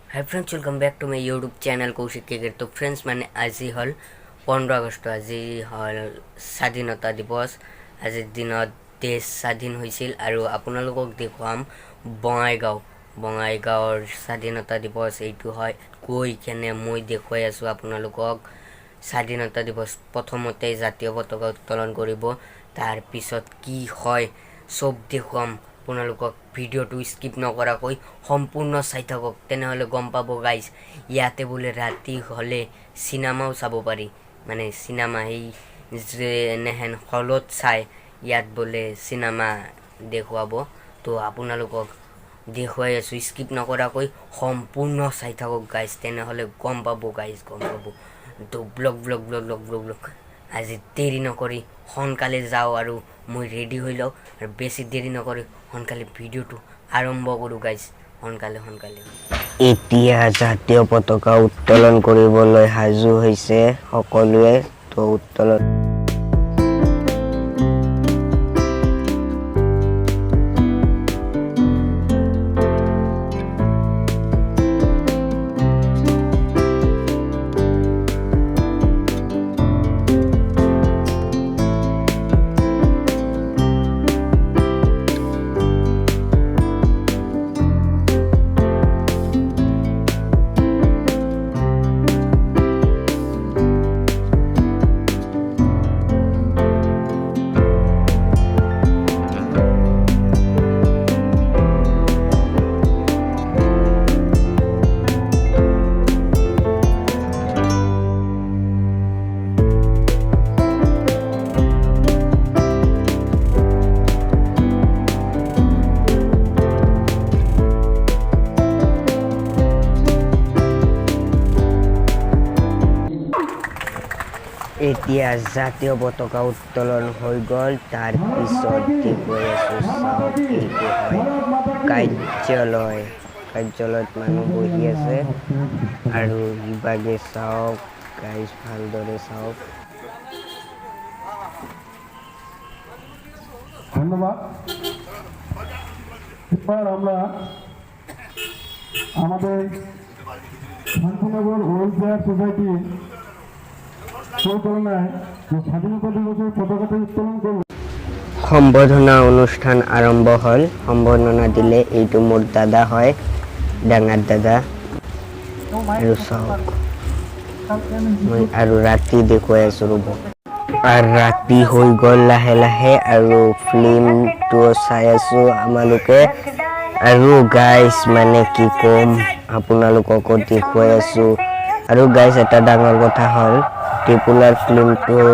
Hi friends, welcome back to my YouTube channel Kaushik Kekar. तो friends मैंने आज हल 15 আগষ্ট আজি হল স্বাধীনতা দিৱস। আজিৰ দিনত দেশ স্বাধীন হৈছিল আৰু আপোনালোকক দেখুৱাম বঙাইগাঁৱৰ স্বাধীনতা দিৱস। এইটো হয় গৈ কেনে মই দেখুৱাই আছোঁ আপোনালোকক। স্বাধীনতা দিৱস প্ৰথমতে জাতীয় পতাকা উত্তোলন কৰিব, তাৰপিছত কি হয় চব দেখুৱাম আপোনালোকক। ভিডিঅ'টো স্কিপ নকৰাকৈ সম্পূৰ্ণ চাই থাকক, তেনেহ'লে গম পাব গাইজ। ইয়াতে বোলে ৰাতি হ'লে চিনেমাও চাব পাৰি, মানে চিনেমা এই যেনেহেন হলত চাই ইয়াত বোলে চিনেমা দেখুৱাব। তো আপোনালোকক দেখুৱাই আছোঁ, স্কিপ নকৰাকৈ সম্পূৰ্ণ চাই থাকক গাইজ, তেনেহ'লে গম পাব গাইজ, গম পাব। তো ব্লগ আজি দেৰি নকৰি সোনকালে যাওঁ আৰু মই ৰেডি হৈ লওঁ, আৰু বেছি দেৰি নকৰি সোনকালে ভিডিঅ'টো আৰম্ভ কৰোঁ গাইজ। সোনকালে এতিয়া জাতীয় পতাকা উত্তোলন কৰিবলৈ সাজু হৈছে সকলোৱে। তো উত্তোলন এতিয়া জাতীয় পতাকা উত্তোলন হৈ গ'ল। তাৰপিছত দেখুৱাই আছোঁ, চাওক এইটো হয় কাৰ্যালয়ত মানুহ বহি আছে আৰু ইভাগে চাওক গাইজ, ভালদৰে চাওক। ধন্যবাদ। এবাৰ আমৰা আমাদেৰ শান্তিনগৰ ওয়েলফেয়াৰ সোসাইটি স্বাধীনতা দিবসেৰ পতাকাটি উত্তোলন কৰব। সম্বৰ্ধনা অনুষ্ঠান আৰম্ভ হ'ল। সম্বৰ্ধনা দিলে এইটো মোৰ দাদা হয়, ডাঙৰ দাদা। আৰু চাওক মই আৰু ৰাতি দেখুৱাই আছোঁ, ৰ'ব। আৰু ৰাতি হৈ গ'ল লাহে লাহে, আৰু ফিল্মটো চাই আছোঁ আমালোকে। আৰু গাইজ মানে কি ক'ম আপোনালোককো দেখুৱাই আছোঁ। আৰু গাইজ এটা ডাঙৰ কথা হ'ল, ট্ৰিপুলাৰ ফিল্মটোৰ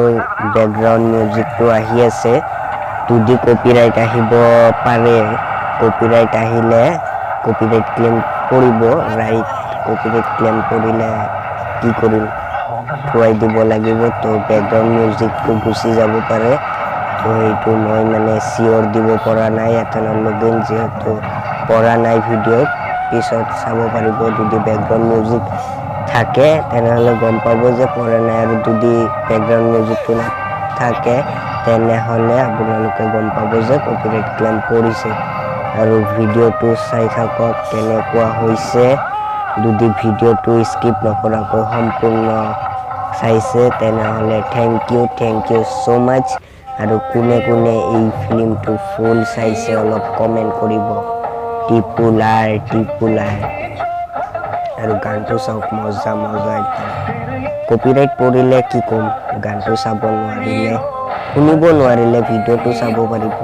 বেকগ্ৰাউণ্ড মিউজিকটো আহি আছে। যদি কপিৰাইট আহিব পাৰে, কপিৰাইট আহিলে কপিৰাইট ক্লেইম পৰিব। কপিৰাইট ক্লেইম পৰিলে কি কৰিম, খুৱাই দিব লাগিব। তো বেকগ্ৰাউণ্ড মিউজিকটো গুচি যাব পাৰে। তো সেইটো মই মানে চিয়ৰ দিব পৰা নাই এতিয়ালৈকে, যিহেতু পৰা নাই ভিডিঅ'ত। পিছত চাব পাৰিব, যদি বেকগ্ৰাউণ্ড মিউজিক থাকে তেনেহ'লে গম পাব যে পৰা নাই, আৰু যদি বেকগ্ৰাউণ্ড মিউজিকটো নাথাকে তেনেহ'লে আপোনালোকে গম পাব যে কপিৰাইট ক্লেইম পৰিছে। আৰু ভিডিঅ'টো চাই থাকক কেনেকুৱা হৈছে। যদি ভিডিঅ'টো স্কিপ নকৰাকৈ সম্পূৰ্ণ চাইছে তেনেহ'লে থেংক ইউ ছ' মাছ। আৰু কোনে কোনে এই ফিল্মটো ফুল চাইছে অলপ কমেণ্ট কৰিব। ট্ৰিপুলাৰ আৰু গানটো চাওক, মজা একদম। কপিৰাইট পৰিলে কি ক'ম, গানটো চাব নোৱাৰিলে, শুনিব নোৱাৰিলে ভিডিঅ'টো চাব পাৰিব।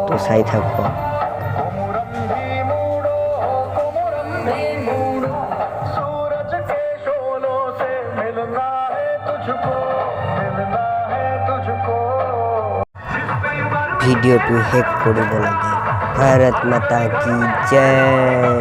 তো চাই থাকক। ভিডিঅ'টো শেষ কৰিব লাগে। ভাৰত মাতা কি জয়।